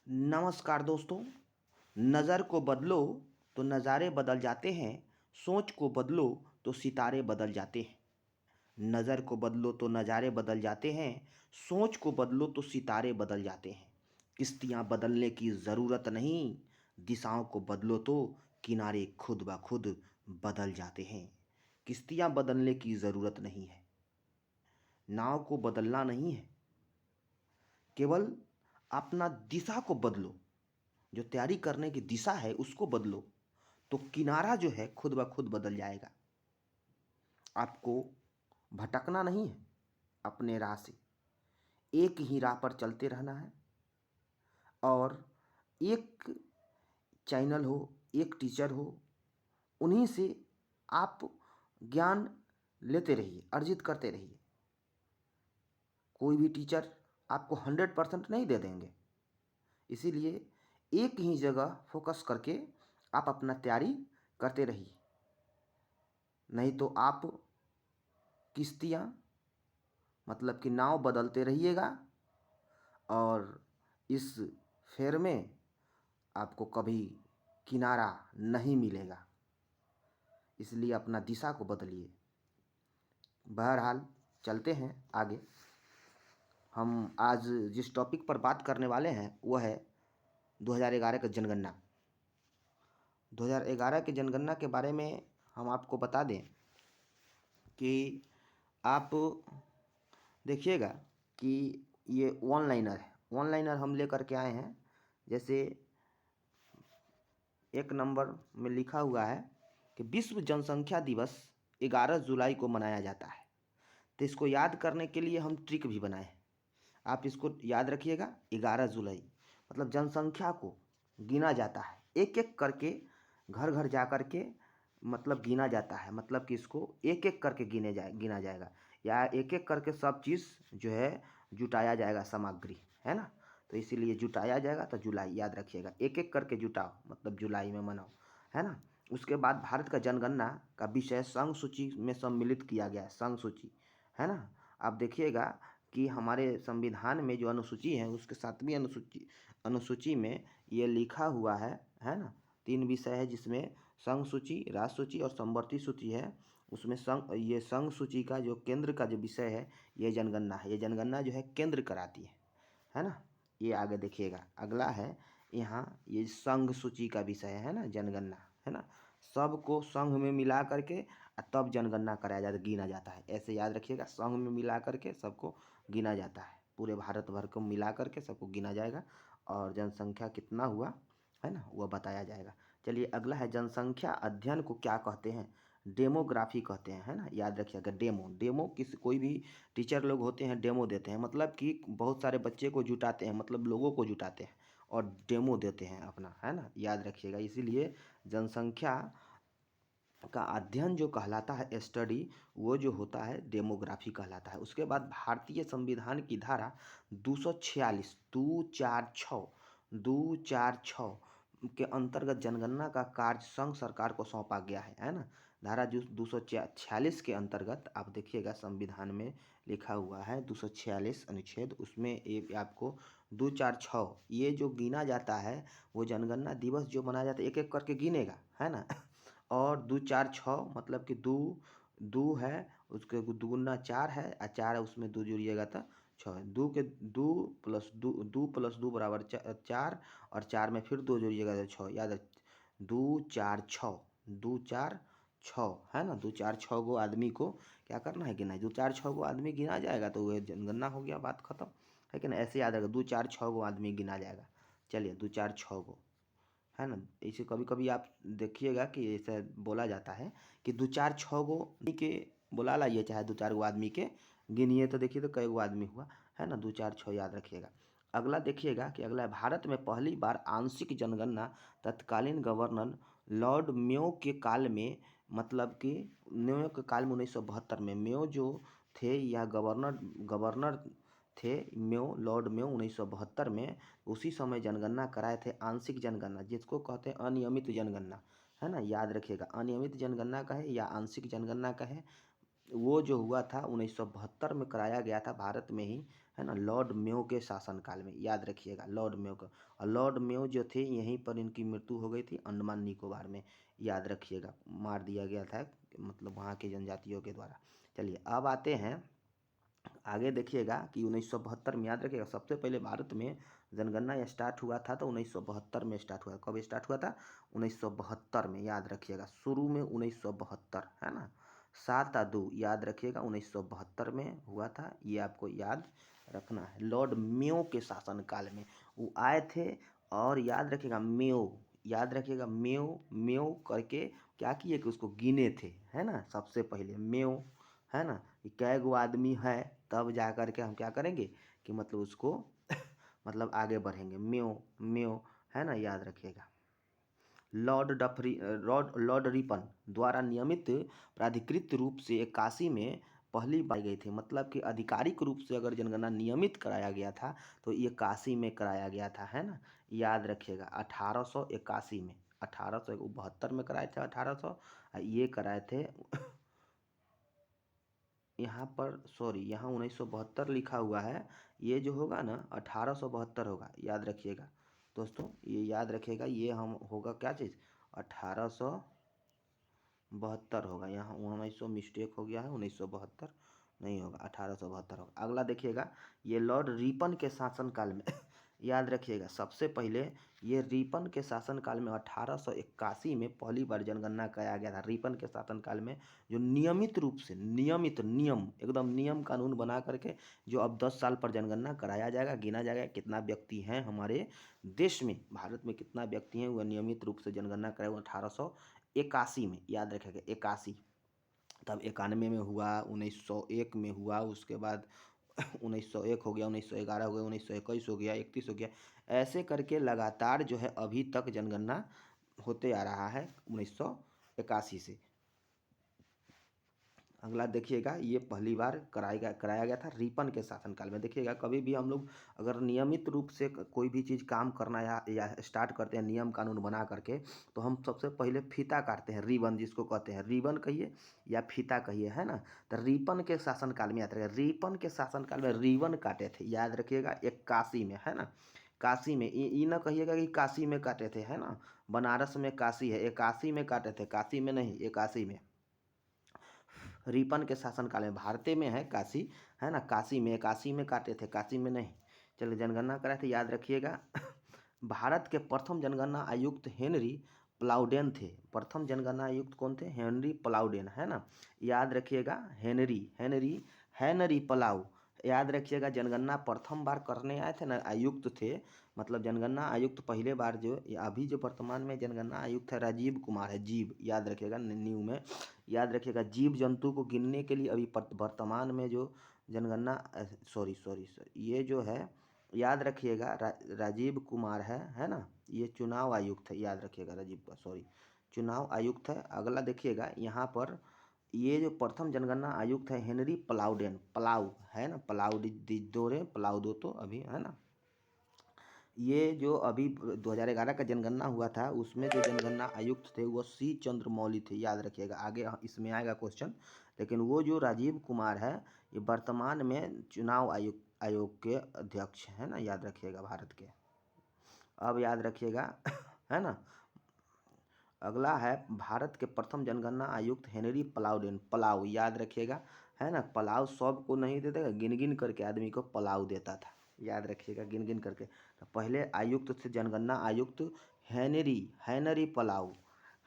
नमस्कार दोस्तों। नज़र को बदलो तो नज़ारे बदल जाते हैं। सोच को बदलो तो सितारे बदल जाते हैं। नज़र को बदलो तो नज़ारे बदल जाते हैं। सोच को बदलो तो सितारे बदल जाते हैं। किश्तियाँ बदलने की ज़रूरत नहीं, दिशाओं को बदलो तो किनारे खुद ब खुद बदल जाते हैं। किश्तियाँ बदलने की ज़रूरत नहीं है, नाव को बदलना नहीं है, केवल अपना दिशा को बदलो। जो तैयारी करने की दिशा है उसको बदलो तो किनारा जो है खुद ब खुद बदल जाएगा। आपको भटकना नहीं है, अपने राह से एक ही राह पर चलते रहना है। और एक चैनल हो, एक टीचर हो, उन्हीं से आप ज्ञान लेते रहिए, अर्जित करते रहिए। कोई भी टीचर आपको 100% नहीं दे देंगे, इसीलिए एक ही जगह फोकस करके आप अपना तैयारी करते रहिए। नहीं तो आप किश्तियाँ मतलब कि नाव बदलते रहिएगा और इस फेर में आपको कभी किनारा नहीं मिलेगा। इसलिए अपना दिशा को बदलिए। बहरहाल चलते हैं आगे। हम आज जिस टॉपिक पर बात करने वाले हैं वह है 2011 का जनगणना। 2011 के जनगणना के बारे में हम आपको बता दें कि आप देखिएगा कि ये वन लाइनर है। वन लाइनर हम लेकर के आए हैं। जैसे एक नंबर में लिखा हुआ है कि विश्व जनसंख्या दिवस 11 जुलाई को मनाया जाता है। तो इसको याद करने के लिए हम ट्रिक भी बनाए हैं। आप इसको याद रखिएगा। 11 जुलाई मतलब जनसंख्या को गिना जाता है, एक एक करके घर घर जा कर के मतलब गिना जाता है। मतलब कि इसको एक एक करके गिना जाएगा, या एक एक करके सब चीज़ जो है जुटाया जाएगा, सामग्री है ना। तो इसीलिए जुटाया जाएगा। तो जुलाई याद रखिएगा, एक एक करके जुटाओ मतलब जुलाई में मनाओ, है ना। उसके बाद भारत का जनगणना का विषय संघ सूची में सम्मिलित किया गया है। संघ सूची है ना। आप देखिएगा कि हमारे संविधान में जो अनुसूची है उसके 7वीं अनुसूची में ये लिखा हुआ है ना। 3 विषय है जिसमें संघ सूची, राष्ट्र सूची और समवर्ती सूची है। उसमें ये संघ सूची का जो केंद्र का जो विषय है ये जनगणना है। ये जनगणना जो है केंद्र कराती है ना। ये आगे देखिएगा, अगला है यहाँ ये संघ सूची का विषय है ना, जनगणना है ना। सबको संघ में मिला करके तब जनगणना कराया जाता है, गिना जाता है। ऐसे याद रखिएगा, संघ में मिला करके सबको गिना जाता है। पूरे भारत भर को मिला करके सबको गिना जाएगा और जनसंख्या कितना हुआ है ना वह बताया जाएगा। चलिए अगला है जनसंख्या अध्ययन को क्या कहते हैं। डेमोग्राफी कहते हैं, है ना। याद रखिएगा, डेमो किसी कोई भी टीचर लोग होते हैं डेमो देते हैं। मतलब कि बहुत सारे बच्चे को जुटाते हैं, मतलब लोगों को जुटाते हैं और डेमो देते हैं अपना, है ना। याद रखिएगा। इसीलिए जनसंख्या का अध्ययन जो कहलाता है, स्टडी, वो जो होता है डेमोग्राफी कहलाता है। उसके बाद भारतीय संविधान की धारा 246 246 के अंतर्गत जनगणना का कार्य संघ सरकार को सौंपा गया है ना। धारा 246 के अंतर्गत आप देखिएगा संविधान में लिखा हुआ है 246 अनुच्छेद, उसमें एक आपको 246 ये जो गिना जाता है, वो जनगणना दिवस जो मनाया जाता है एक एक करके गिनेगा, है ना। और 246 मतलब कि दो दो है, उसके दुगुना 4 है और 4 है उसमें 2 जोड़िएगा तो 6 है। 2 के 2 प्लस 2 2 प्लस 2 बराबर 4 और 4 में फिर 2 जोड़िएगा तो 6। याद रख, 246 246 है ना। 246 गो आदमी को क्या करना है, गिना है। 246 गो आदमी गिना जाएगा तो वह जनगणना हो गया, बात खत्म है कि ना। ऐसे याद रखेगा, 246 गो आदमी गिना जाएगा। चलिए 246 गो है ना। इसे कभी कभी आप देखिएगा कि ऐसा बोला जाता है कि 2 4 6 गो के बुला लाइए, चाहे 2 4 गो आदमी के गिनिए तो देखिए तो कई गो आदमी हुआ, है ना। 2 4 6 याद रखिएगा। अगला देखिएगा कि अगला है भारत में पहली बार आंशिक जनगणना तत्कालीन गवर्नर लॉर्ड मेयो के काल में, मतलब कि मेयो के काल में 1972 में मेयो जो थे या गवर्नर गवर्नर थे, मेयो लॉर्ड मेयो 1972 में उसी समय जनगणना कराए थे। आंशिक जनगणना जिसको कहते हैं अनियमित जनगणना, है ना। याद रखिएगा, अनियमित जनगणना का है या आंशिक जनगणना का है, वो जो हुआ था 1972 में कराया गया था भारत में ही, है ना, लॉर्ड मेयो के शासनकाल में, याद रखिएगा लॉर्ड मेयो का। और लॉर्ड मेयो जो थे यहीं पर इनकी मृत्यु हो गई थी अंडमान निकोबार में, याद रखिएगा, मार दिया गया था मतलब वहाँ के जनजातियों के द्वारा। चलिए अब आते हैं आगे, देखिएगा कि 1972 में, याद रखिएगा सबसे पहले भारत में जनगणना स्टार्ट हुआ था तो 1972 में स्टार्ट हुआ। कब स्टार्ट हुआ था? 1972 में, याद रखिएगा, शुरू में 1972, है ना, 7/2, याद रखिएगा 1972 में हुआ था, ये आपको याद रखना है। लॉर्ड मेयो के शासनकाल में वो आए थे, और याद रखिएगा मेयो, याद रखिएगा मेयो मेयो करके क्या किए कि उसको गिने थे, है ना, सबसे पहले मेयो, है ना, कि कै गो आदमी है, तब जा कर के हम क्या करेंगे कि मतलब उसको मतलब आगे बढ़ेंगे, मेयो मेयो, है ना, याद रखिएगा। लॉर्ड रिपन द्वारा नियमित प्राधिकृत रूप से 81 में पहली बार गई थी, मतलब कि आधिकारिक रूप से अगर जनगणना नियमित कराया गया था तो ये 81 में कराया गया था, है ना, याद रखिएगा 1881 में, 1872 में कराए थे 1800, ये कराए थे यहाँ पर सॉरी, यहाँ 1972 लिखा हुआ है, ये जो होगा ना 1872 होगा, याद रखिएगा दोस्तों, ये याद रखिएगा, ये हम होगा क्या चीज़, 1872 होगा, यहाँ 1900 मिस्टेक हो गया है, 1972 नहीं होगा, 1872 होगा। अगला देखिएगा, ये लॉर्ड रिपन के शासनकाल में याद रखिएगा सबसे पहले ये रिपन के शासनकाल में 1881 में पहली बार जनगणना कराया गया था। रिपन के शासनकाल में जो नियमित रूप से, नियमित नियम एकदम नियम कानून बना करके जो अब 10 साल पर जनगणना कराया जाएगा, गिना जाएगा कितना व्यक्ति हैं हमारे देश में, भारत में कितना व्यक्ति हैं, वह नियमित रूप से जनगणना कराया 1881 में, याद रखेगा 81, तब 91 में हुआ, 1901 में हुआ, उसके बाद 1901 हो गया, 1911 हो गया, 1921 हो गया, 31 हो गया, ऐसे करके लगातार जो है अभी तक जनगणना होते आ रहा है 1981 से। अगला देखिएगा, ये पहली बार कराया गया था रिपन के शासनकाल में। देखिएगा कभी भी हम लोग अगर नियमित रूप से कोई भी चीज़ काम करना या स्टार्ट करते हैं नियम कानून बना करके, तो हम सबसे पहले फीता काटते हैं, रिबन जिसको कहते हैं, रिबन कहिए या फीता कहिए, है ना। तो रिपन के शासनकाल में याद रखिएगा, रिपन के शासनकाल में रिबन काटे थे, याद रखिएगा 81 में, है ना, काशी में, ये ना कहिएगा कि काशी में काटे थे, है ना, बनारस में काशी है, 81 में काटे थे, काशी में नहीं, 81 में। रिपन के शासनकाल में, भारतीय में है काशी, है ना, काशी में 81 में काटे थे, काशी में नहीं। चलिए जनगणना कराए थे, याद रखिएगा भारत के प्रथम जनगणना आयुक्त हेनरी प्लाउडेन थे। प्रथम जनगणना आयुक्त कौन थे? हेनरी प्लाउडेन, है ना, याद रखिएगा, हेनरी हेनरी हेनरी प्लाउ, याद रखिएगा। जनगणना प्रथम बार करने आए थे ना, आयुक्त थे, मतलब जनगणना आयुक्त पहले बार जो अभी जो वर्तमान में जनगणना आयुक्त है राजीव कुमार है, जीव, याद रखिएगा, न्यू में याद रखिएगा, जीव जंतु को गिनने के लिए अभी वर्तमान में जो जनगणना सॉरी सॉरी ये जो है याद रखिएगा राजीव कुमार है ना, ये चुनाव आयुक्त है, याद रखिएगा राजीव का, सॉरी चुनाव आयुक्त है। अगला देखिएगा यहाँ पर ये जो प्रथम जनगणना आयुक्त है हेनरी प्लाउडेन, प्लाउ है ना, प्लाउडोरे प्लाउडो तो अभी है ना, ये जो अभी 2011 का जनगणना हुआ था उसमें जो जनगणना आयुक्त थे वो सी चंद्रमौली थे, याद रखिएगा, आगे इसमें आएगा क्वेश्चन। लेकिन वो जो राजीव कुमार है ये वर्तमान में चुनाव आयोग के अध्यक्ष है ना, याद रखिएगा, भारत के। अब याद रखिएगा है ना, अगला है भारत के प्रथम जनगणना आयुक्त हेनरी प्लाउडेन, प्लाउ, याद रखिएगा, है ना, प्लाउ सबको नहीं देता, गिन गिन करके आदमी को प्लाउ देता था, याद रखिएगा, गिन गिन करके। तो पहले आयुक्त थे जनगणना आयुक्त हेनरी हेनरी प्लाउ,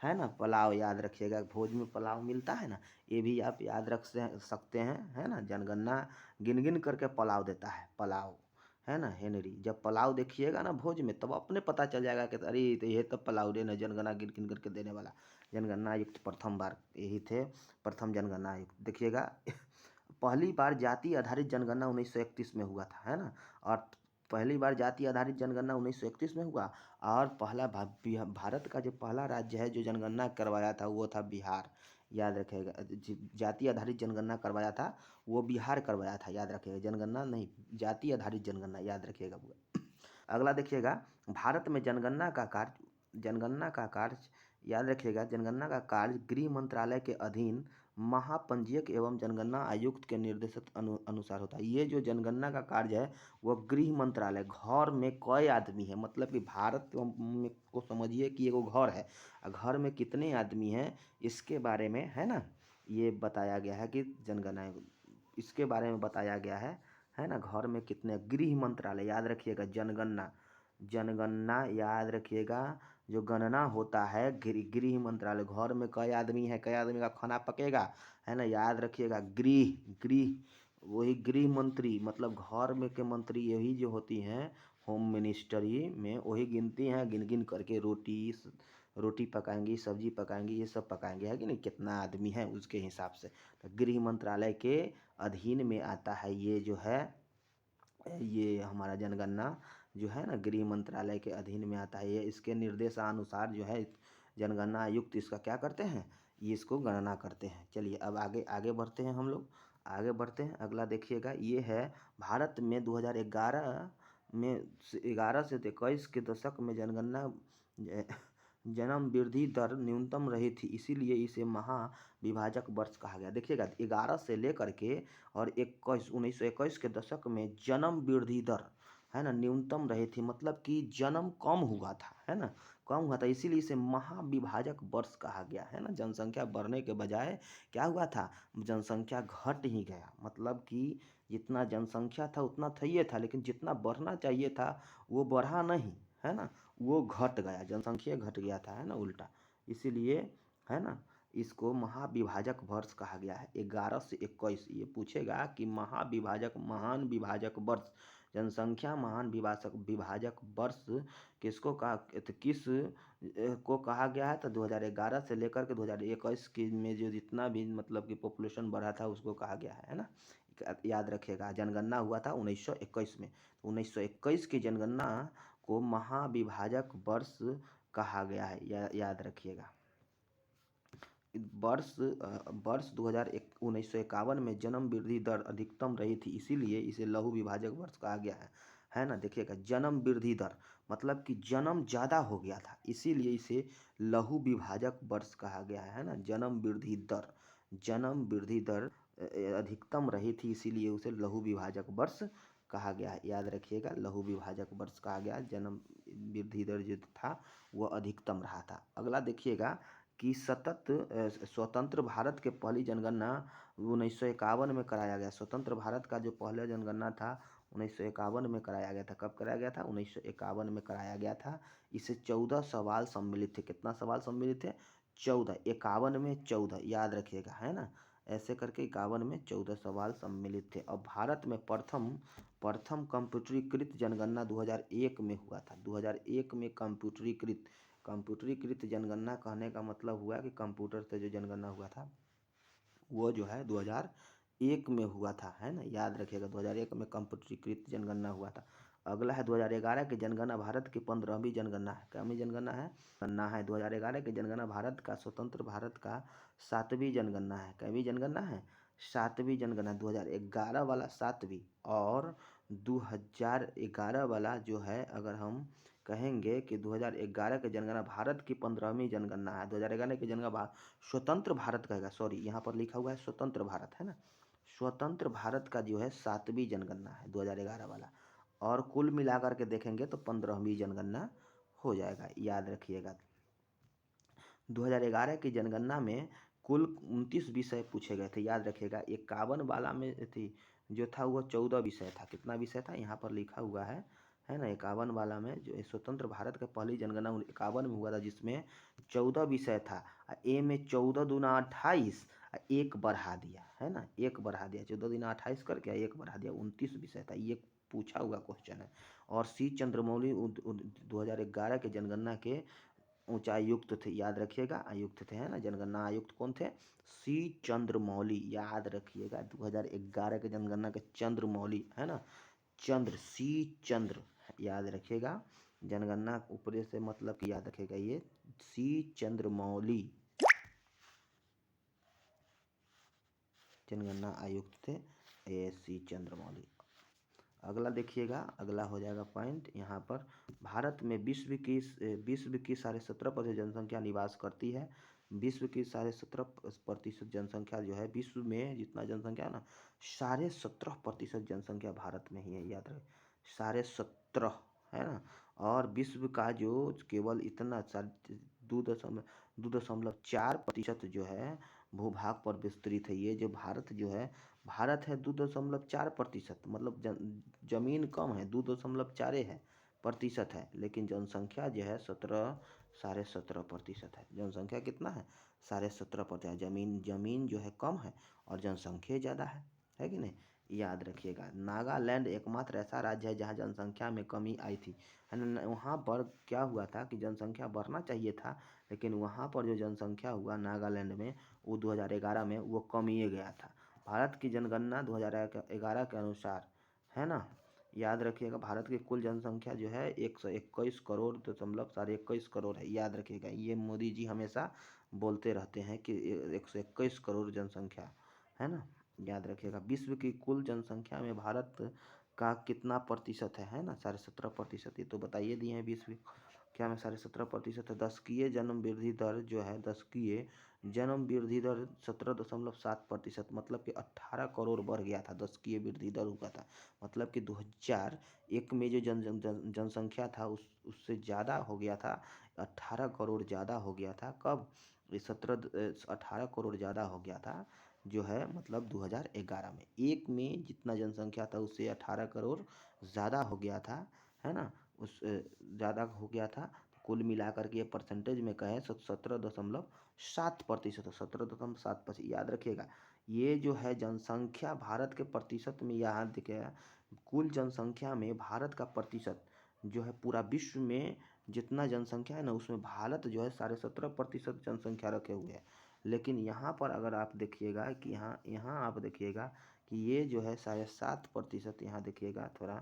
है ना, प्लाउ, याद रखिएगा, भोज में प्लाउ मिलता है ना, ये भी आप याद रख सकते हैं, है ना, जनगणना गिन गिन करके प्लाउ देता है, प्लाउ, है ना, हेनरी। जब प्लाउ देखिएगा ना भोज में तब अपने पता चल जाएगा कि अरे तो ये तो प्लाउडे न जनगणना गिन गिन करके देने वाला। जनगणना आयुक्त प्रथम बार यही थे, प्रथम जनगणना आयुक्त। देखिएगा पहली बार जाति आधारित जनगणना 1931 में हुआ था, है ना, और पहली बार जाति आधारित जनगणना 1931 में हुआ, और पहला भारत का जो पहला राज्य है जो जनगणना करवाया था वो था बिहार, याद रखिएगा। जाति आधारित जनगणना करवाया था वो बिहार करवाया था, याद रखिएगा, जनगणना नहीं, जाति आधारित जनगणना, याद रखिएगा। अगला देखिएगा, भारत में जनगणना का कार्य याद रखिएगा, जनगणना का कार्य गृह मंत्रालय के अधीन महापंजीयक एवं जनगणना आयुक्त के निर्देशित अनुसार होता है। ये जो जनगणना का कार्य है वह गृह मंत्रालय, घर में कई आदमी है, मतलब कि भारत में को समझिए कि एगो घर है, घर में कितने आदमी हैं इसके बारे में, है ना, ये बताया गया है कि जनगणना, इसके बारे में बताया गया है ना, घर में कितने, गृह मंत्रालय याद रखिएगा, जनगणना, जनगणना याद रखिएगा, जो गणना होता है गृह मंत्रालय, घर में कई आदमी है, कई आदमी का खाना पकेगा, है ना, याद रखिएगा, गृह गृह वही गृह मंत्री, मतलब घर में के मंत्री यही जो होती हैं होम मिनिस्ट्री में, वही गिनती हैं, गिन गिन करके रोटी पकाएंगी, सब्जी पकाएंगी, ये सब पकाएंगे, है कि नहीं, कितना आदमी है उसके हिसाब से। तो गृह मंत्रालय के अधीन में आता है ये जो है, ये हमारा जनगणना जो है ना, गृह मंत्रालय के अधीन में आता है। ये इसके निर्देशानुसार जो है जनगणना आयुक्त इसका क्या करते हैं, ये इसको गणना करते हैं। चलिए अब आगे आगे बढ़ते हैं, हम लोग आगे बढ़ते हैं। अगला देखिएगा, ये है भारत में 2011 में 11 से 21 के दशक में जनगणना जन्म वृद्धि दर न्यूनतम रही थी, इसीलिए इसे महाविभाजक वर्ष कहा गया। देखिएगा 11 से लेकर के और 1921 के दशक में जन्म वृद्धि दर, है ना, न्यूनतम रही थी, मतलब कि जन्म कम हुआ था, है ना, कम हुआ था, इसीलिए इसे महाविभाजक वर्ष कहा गया, है ना। जनसंख्या बढ़ने के बजाय क्या हुआ था, जनसंख्या घट ही गया, मतलब कि जितना जनसंख्या था उतना था था, लेकिन जितना बढ़ना चाहिए था वो बढ़ा नहीं, है ना, वो घट गया, जनसंख्या घट गया था, है ना, उल्टा, इसीलिए, है ना, इसको महाविभाजक वर्ष कहा गया है। 11 से 21 ये पूछेगा कि महाविभाजक, महान विभाजक वर्ष, जनसंख्या महान विभाजक वर्ष किसको कहा, किस को कहा गया है, तो 2011 से लेकर के 2021 की में जो जितना भी मतलब कि पॉपुलेशन बढ़ा था उसको कहा गया है ना। याद रखिएगा, जनगणना हुआ था 1921 में, 1921 की जनगणना को महाविभाजक वर्ष कहा गया है, याद रखिएगा। वर्ष 1951 में जन्म वृद्धि दर अधिकतम रही थी, इसीलिए इसे लघु विभाजक वर्ष कहा गया है ना। देखिएगा, जन्म वृद्धि दर मतलब कि जन्म ज़्यादा हो गया था, इसीलिए इसे लघु विभाजक वर्ष कहा गया है ना। जन्म वृद्धि दर अधिकतम रही थी, इसीलिए उसे लघु विभाजक वर्ष कहा गया है, याद रखिएगा, लघु विभाजक वर्ष कहा गया। जन्म वृद्धि दर जो था वह अधिकतम रहा था। अगला देखिएगा कि स्वतंत्र भारत के पहली जनगणना 1951 में कराया गया। स्वतंत्र भारत का जो पहला जनगणना था 1951 में कराया गया था। कब कराया गया था, 1951 में कराया गया था। इसे 14 सवाल सम्मिलित थे। कितना सवाल सम्मिलित थे, 14, 51 में 14, याद रखिएगा, है ना, ऐसे करके 51 में 14 सवाल सम्मिलित थे। और भारत में प्रथम कंप्यूटरीकृत जनगणना 2001 में हुआ था। 2001 में कंप्यूटरीकृत जनगणना कहने का मतलब हुआ कि कंप्यूटर से जो जनगणना हुआ था वो जो है 2001 में हुआ था, है ना, याद रखिएगा, 2001 में कंप्यूटरीकृत जनगणना हुआ था। अगला है 2011 की जनगणना भारत की 15वीं जनगणना है। कितनी जनगणना है 2011 की जनगणना भारत का, स्वतंत्र भारत का 7वीं जनगणना है। कितनी जनगणना है, 7वीं जनगणना। 2011 वाला 7वीं और 2011 वाला जो है, अगर हम कहेंगे कि 2011 की जनगणना भारत की 15वीं जनगणना है। 2011 की जनगणना स्वतंत्र भारत कहेगा, सॉरी यहाँ पर लिखा हुआ है स्वतंत्र भारत, है ना, स्वतंत्र भारत का जो है 7वीं जनगणना है 2011 वाला। और कुल मिलाकर के देखेंगे तो 15वीं जनगणना हो जाएगा, याद रखिएगा। 2011 की जनगणना में कुल 29 विषय पूछे गए थे, याद रखिएगा। 51 वाला में थी जो था वो 14 विषय था। कितना विषय था यहाँ पर लिखा हुआ है ना। 51 वाला में जो स्वतंत्र भारत का पहली जनगणना 51 में हुआ था, जिसमें 14 विषय था। ए में 14 दूना 28, एक बढ़ा दिया, है ना, एक बढ़ा दिया, 14 दूना 28 करके एक बढ़ा दिया, 29 विषय था। ये पूछा हुआ क्वेश्चन है। और सी चंद्रमौली 2011 के जनगणना के उच्चायुक्त थे, याद रखिएगा, आयुक्त थे, है ना, जनगणना आयुक्त कौन थे, सी चंद्रमौली, याद रखिएगा। 2011 के जनगणना के चंद्रमौली, है ना, चंद्र, याद रखिएगा। जनगणना ऊपर से मतलब कि याद रखिएगा, ये सी चंद्रमौली जनगणना आयुक्त थे, ए सी चंद्रमौली। अगला देखिएगा, अगला हो जाएगा पॉइंट यहाँ पर, भारत में विश्व की 17.5% जनसंख्या निवास करती है। विश्व की 17.5% जनसंख्या जो है, विश्व में जितना जनसंख्या है ना, 17.5% जनसंख्या भारत में ही है, याद रहे 17.5 है ना। और विश्व का जो केवल इतना 2.4% जो है भूभाग पर विस्तृत है। ये जो भारत जो है, भारत है 2.4%, मतलब जमीन कम है, 2.4 है प्रतिशत है, लेकिन जनसंख्या जो है 17.5% है। जनसंख्या कितना है? 17.5%। जमीन जो है कम है और जनसंख्या ज़्यादा है कि नहीं? याद रखिएगा। नागालैंड एकमात्र ऐसा राज्य है जहाँ जनसंख्या में कमी आई थी, है ना। वहाँ पर क्या हुआ था कि जनसंख्या बढ़ना चाहिए था, लेकिन वहाँ पर जो जनसंख्या हुआ नागालैंड में, वो 2011 में वो कमिए गया था। भारत की जनगणना 2011 के अनुसार, है ना, याद रखिएगा, भारत की कुल जनसंख्या जो है 121 करोड़ दशमलव 21 करोड़ है। याद रखिएगा, ये मोदी जी हमेशा बोलते रहते हैं कि 121 करोड़ जनसंख्या, है ना। याद रखिएगा, विश्व की कुल जनसंख्या में भारत का कितना प्रतिशत है ना, 17.5%। ये तो बताइए दिए हैं। विश्व क्या में 17.5% है। दशकीय जन्म वृद्धि दर जो है, दशकीय जन्म वृद्धि दर 17.7%, मतलब कि 18 करोड़ बढ़ गया था। दशकीय वृद्धि दर हुआ था, मतलब कि 2001 में जो जनसंख्या था उससे ज़्यादा हो गया था, 18 करोड़ ज़्यादा हो गया था। कब? 18 करोड़ ज़्यादा हो गया था जो है, मतलब 2011 में। एक में जितना जनसंख्या था उससे 18 करोड़ ज़्यादा हो गया था, है ना। उस ज़्यादा हो गया था। कुल मिलाकर के परसेंटेज में कहें 17.7%, 17.7%। याद रखिएगा, ये जो है जनसंख्या भारत के प्रतिशत में, यहाँ देखिएगा कुल जनसंख्या में भारत का प्रतिशत जो है, पूरा विश्व में जितना जनसंख्या है ना, उसमें भारत जो है 17.5% जनसंख्या रखे हुए है। लेकिन यहाँ पर अगर आप देखिएगा कि यहाँ आप देखिएगा कि ये जो है 7.5%, यहाँ देखिएगा थोड़ा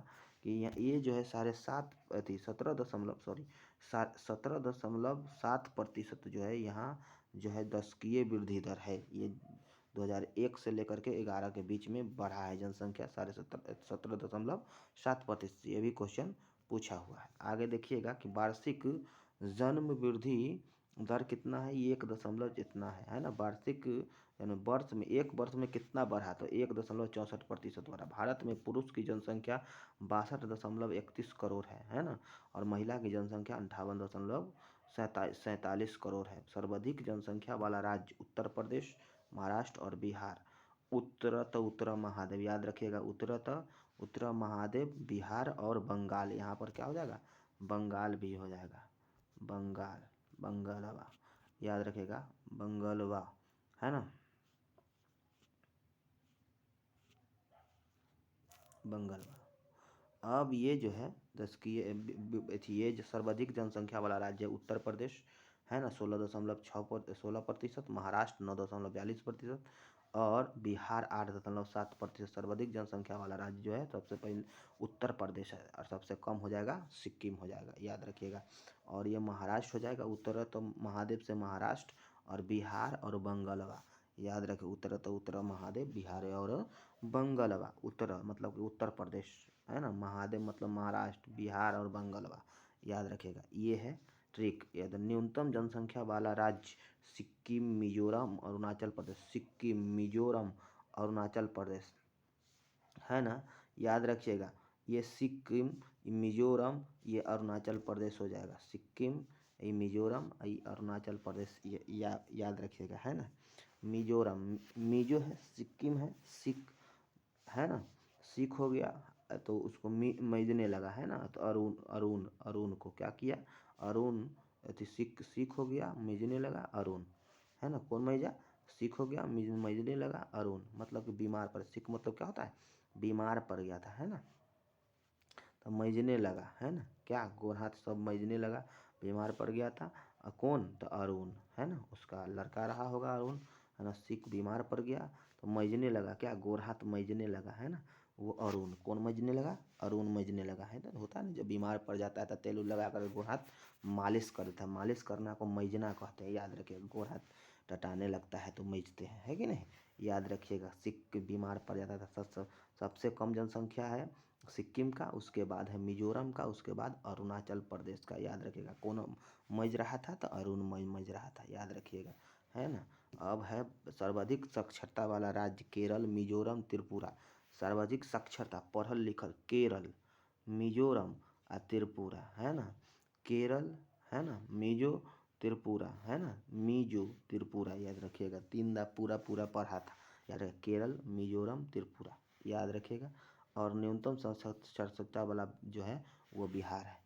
कि ये जो है 17.7% जो है यहाँ जो है दशकीय वृद्धि दर है। ये 2001 से लेकर के 11 के बीच में बढ़ा है जनसंख्या 17.7%। ये भी क्वेश्चन पूछा हुआ है। आगे देखिएगा कि वार्षिक जन्म वृद्धि दर कितना है, ये 1 दशमलव जितना है ना। वार्षिक यानी वर्ष में, एक वर्ष में कितना बढ़ा, तो 1.64% बढ़ा। भारत में पुरुष की जनसंख्या 62.31 करोड़ है ना। और महिला की जनसंख्या 58.47 करोड़ है। सर्वाधिक जनसंख्या वाला राज्य उत्तर प्रदेश, महाराष्ट्र और बिहार। उत्तर महादेव, याद रखिएगा, उत्तर महादेव, बिहार और बंगाल। यहाँ पर क्या हो जाएगा? बंगाल भी हो जाएगा। बंगालवा, याद रखिएगा, बंगालवा, है ना, बंगालवा। अब ये जो है ये जो सर्वाधिक जनसंख्या वाला राज्य है उत्तर प्रदेश, है ना, 16.6%। महाराष्ट्र 9.42%। और बिहार 8.7%। सर्वाधिक जनसंख्या वाला राज्य जो है, सबसे पहले उत्तर प्रदेश है, और सबसे कम हो जाएगा सिक्किम हो जाएगा। याद रखिएगा। और ये महाराष्ट्र हो जाएगा, उत्तर तो महादेव से महाराष्ट्र, और बिहार और बंगालवा। याद रखें, उत्तर महादेव, बिहार और बंगालवा। उत्तर मतलब कि उत्तर प्रदेश, है ना। महादेव मतलब महाराष्ट्र, बिहार और बंगालवा। याद रखिएगा, ये है ट्रिक। याद, न्यूनतम जनसंख्या वाला राज्य सिक्किम, मिजोरम, अरुणाचल प्रदेश। सिक्किम, मिजोरम, अरुणाचल प्रदेश, है ना। याद रखिएगा, ये सिक्किम, मिजोरम, ये अरुणाचल प्रदेश हो जाएगा। सिक्किम, ये मिजोरम, ये अरुणाचल प्रदेश, ये याद रखिएगा, है ना। मिजोरम, मिजो है, सिक्किम है, सिक, है ना। सिख हो गया तो उसको मजने लगा, है ना। तो अरुण को क्या किया? अरुण, सिख हो गया, मजने लगा, अरुण, है ना। कौन मजा? सिख हो गया, मजने लगा, अरुण, मतलब कि बीमार पर। सिख मतलब क्या होता है? बीमार पड़ गया था, है ना। तो मजने लगा, है ना, क्या गोर हाथ सब मजने लगा, बीमार पड़ गया था। कौन? तो अरुण, है ना, उसका लड़का रहा होगा अरुण, है ना। सिख बीमार पड़ गया तो मजने लगा, क्या गोर हाथ मजने लगा, है ना। वो अरुण, कौन मजने लगा? अरुण मजने लगा, है ना। होता है ना, जब बीमार पड़ जाता है तो तेल लगा कर गोर हाथ मालिश कर देता है। मालिश करना को मजना कहते हैं। याद रखिएगा, गोर हाथ टटाने लगता है तो मजते हैं, है कि नहीं। याद रखिएगा, सिख बीमार पड़ जाता था। सबसे कम जनसंख्या है सिक्किम का, उसके बाद है मिजोरम का, उसके बाद अरुणाचल प्रदेश का। याद रखिएगा कौन मज रहा था, तो अरुण मज रहा था, याद रखिएगा, है ना। अब है सर्वाधिक साक्षरता वाला राज्य केरल, मिजोरम, त्रिपुरा। सर्वाधिक साक्षरता, पढ़ल लिखल, केरल, मिजोरम और त्रिपुरा, है ना। केरल, है ना, मिजो, त्रिपुरा, है ना, मिजो, त्रिपुरा, याद रखिएगा। 3 दा पूरा पूरा पढ़ा था, याद रखिएगा, केरल, मिजोरम, त्रिपुरा, याद रखिएगा। और न्यूनतम साक्षरता वाला जो है वो बिहार है।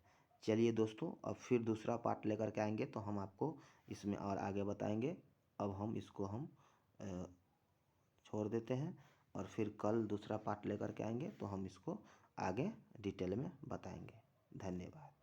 चलिए दोस्तों, अब फिर दूसरा पार्ट लेकर के आएंगे तो हम आपको इसमें और आगे बताएंगे। अब हम इसको छोड़ देते हैं, और फिर कल दूसरा पार्ट लेकर के आएंगे तो हम इसको आगे डिटेल में बताएंगे। धन्यवाद।